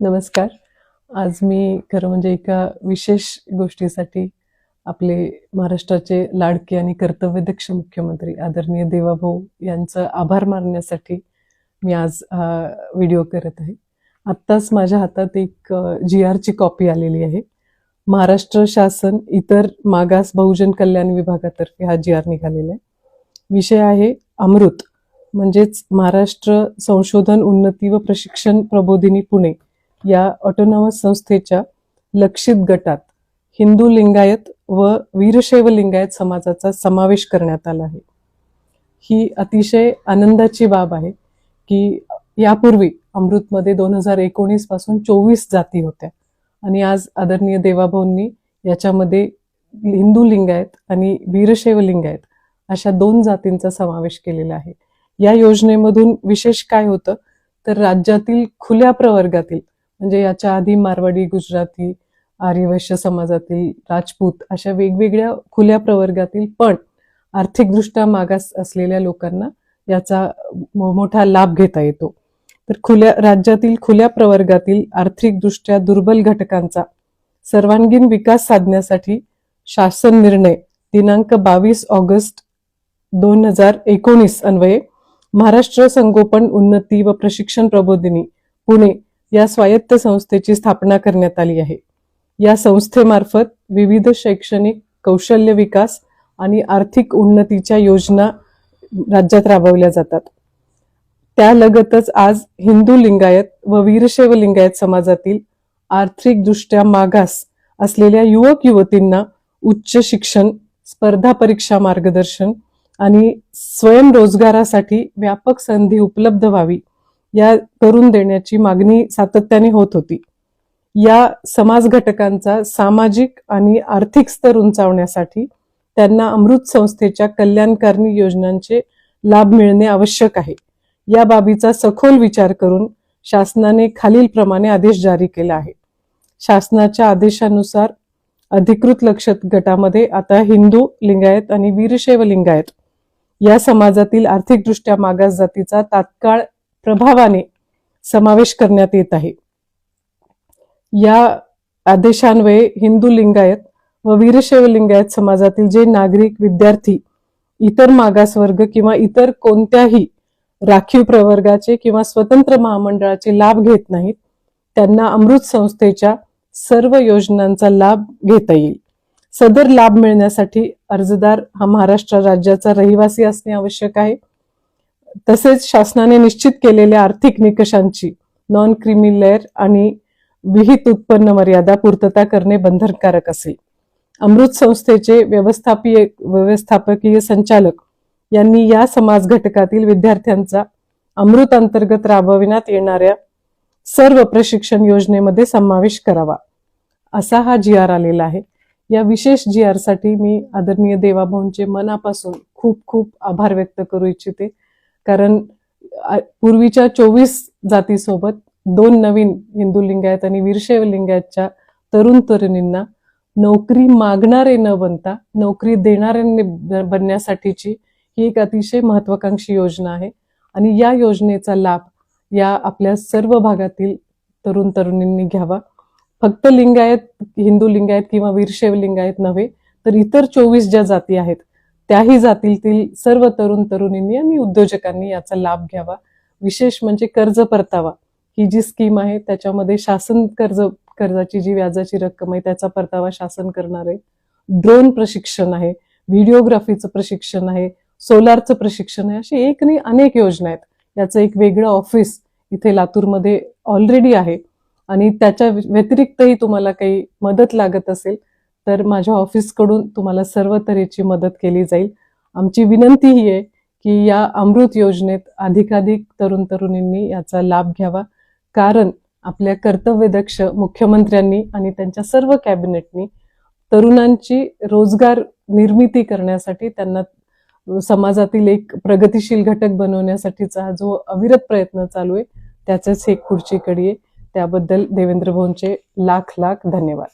नमस्कार. आज मी खरं म्हणजे एका विशेष गोष्टीसाठी आपले महाराष्ट्राचे लाडके आणि कर्तव्यदक्ष मुख्यमंत्री आदरणीय देवाभाऊ यांचं आभार मानण्यासाठी मी आज हा व्हिडिओ करत आहे. आत्ताच माझ्या हातात एक GR ची कॉपी आलेली आहे. महाराष्ट्र शासन इतर मागास बहुजन कल्याण विभागातर्फे हा GR निघालेला आहे. विषय आहे अमृत, म्हणजेच महाराष्ट्र संशोधन उन्नती व प्रशिक्षण प्रबोधिनी पुणे या ऑटोनॉमस संस्थेच्या लक्षित गटात हिंदू लिंगायत व वीरशैव लिंगायत समाजाचा समावेश करण्यात आला आहे. ही अतिशय आनंदाची बाब आहे की यापूर्वी अमृतमध्ये 2019 पासून 24 जाती होत्या आणि आज आदरणीय देवाभाऊंनी याच्यामध्ये हिंदू लिंगायत आणि वीरशैव लिंगायत अशा 2 जातींचा समावेश केलेला आहे. या योजनेमधून विशेष काय होतं तर राज्यातील खुल्या प्रवर्गातील, म्हणजे याच्या आधी मारवाडी, गुजराती, आर्यवैश्य समाजातील, राजपूत अशा वेगवेगळ्या खुल्या प्रवर्गातील पण आर्थिकदृष्ट्या मागास असलेल्या लोकांना याचा मोठा लाभ घेता येतो. तर राज्यातील खुल्या प्रवर्गातील आर्थिकदृष्ट्या दुर्बल घटकांचा सर्वांगीण विकास साधण्यासाठी शासन निर्णय दिनांक 22 ऑगस्ट 2019 अन्वये महाराष्ट्र संगोपन उन्नती व प्रशिक्षण प्रबोधिनी पुणे या स्वायत्त संस्थेची स्थापना करण्यात आली आहे. या संस्थेमार्फत विविध शैक्षणिक, कौशल्य विकास आणि आर्थिक उन्नतीच्या योजना राज्यात राबवल्या जातात. त्यालगतच आज हिंदू लिंगायत व वीरशैव लिंगायत समाजातील आर्थिकदृष्ट्या मागास असलेल्या युवक युवतींना उच्च शिक्षण, स्पर्धा परीक्षा मार्गदर्शन आणि स्वयंरोजगारासाठी व्यापक संधी उपलब्ध व्हावी या करून देण्याची मागणी सातत्याने होत होती. या समाज घटकांचा सामाजिक आणि आर्थिक स्तर उंचावण्यासाठी त्यांना अमृत संस्थेच्या कल्याणकारी योजनांचे लाभ मिळणे आवश्यक आहे. या बाबीचा सखोल विचार करून शासनाने खालीलप्रमाणे आदेश जारी केला आहे. शासनाच्या आदेशानुसार अधिकृत लक्षित गटामध्ये आता हिंदू लिंगायत आणि वीरशैव लिंगायत या समाजातील आर्थिकदृष्ट्या मागास जातीचा तात्काळ प्रभावाने समावेश करण्यात येत आहे. या आदेशान्वये हिंदू लिंगायत व वीरशैव लिंगायत समाजातील जे नागरिक, विद्यार्थी इतर मागासवर्ग किंवा इतर कोणत्याही राखीव प्रवर्गाचे किंवा स्वतंत्र महामंडळाचे लाभ घेत नाहीत, त्यांना अमृत संस्थेच्या सर्व योजनांचा लाभ घेता येईल. सदर लाभ मिळण्यासाठी अर्जदार हा महाराष्ट्र राज्याचा रहिवासी असणे आवश्यक आहे. तसेच शासनाने निश्चित केलेल्या आर्थिक निकषांची नॉन क्रीमी लेअर आणि विहित उत्पन्न मर्यादा पूर्तता करणे बंधनकारक असेल. अमृत संस्थेचे व्यवस्थापकीय संचालक यांनी या समाज घटकातील विद्यार्थ्यांचा अमृत अंतर्गत राबविण्यात येणाऱ्या सर्व प्रशिक्षण योजनेमध्ये समावेश करावा, असा हा GR आलेला आहे. या विशेष GR साठी मी आदरणीय देवाभाऊंचे मनापासून खूप खूप आभार व्यक्त करू इच्छिते. कारण पूर्वीच्या 24 जातीसोबत 2 नवीन हिंदू लिंगायत आणि वीरशैव लिंगायतच्या तरुण तरुणींना नोकरी मागणारे न बनता नोकरी देणारे बनण्यासाठीची ही एक अतिशय महत्वाकांक्षी योजना आहे. आणि या योजनेचा लाभ या आपल्या सर्व भागातील तरुण तरुणींनी घ्यावा. फक्त लिंगायत, हिंदू लिंगायत किंवा वीरशैव लिंगायत नव्हे तर इतर 24 ज्या जाती आहेत त्याही जातीतील सर्व तरुण तरुणींनी आणि उद्योजकांनी याचा लाभ घ्यावा. विशेष म्हणजे कर्ज परतावा ही जी स्कीम आहे त्याच्यामध्ये शासन कर्जाची जी व्याजाची रक्कम आहे त्याचा परतावा शासन करणार आहे. ड्रोन प्रशिक्षण आहे, व्हिडिओग्राफीचं प्रशिक्षण आहे, सोलारचं प्रशिक्षण आहे, अशी एक नाही अनेक योजना आहेत. याचं एक वेगळं ऑफिस इथे लातूरमध्ये ऑलरेडी आहे. आणि त्याच्या व्यतिरिक्तही तुम्हाला काही मदत लागत असेल तर माझ्या ऑफिसकडून तुम्हाला सर्व तऱ्हेची मदत केली जाईल. आमची विनंती ही आहे की या अमृत योजनेत अधिकाधिक तरुण तरुणींनी याचा लाभ घ्यावा. कारण आपल्या कर्तव्यदक्ष मुख्यमंत्र्यांनी आणि त्यांच्या सर्व कॅबिनेटनी तरुणांची रोजगार निर्मिती करण्यासाठी, त्यांना समाजातील एक प्रगतिशील घटक बनवण्यासाठीचा जो अविरत प्रयत्न चालू आहे त्याचेच एक पुढची कडी आहे. त्याबद्दल देवेंद्र भाऊंचे लाख लाख धन्यवाद.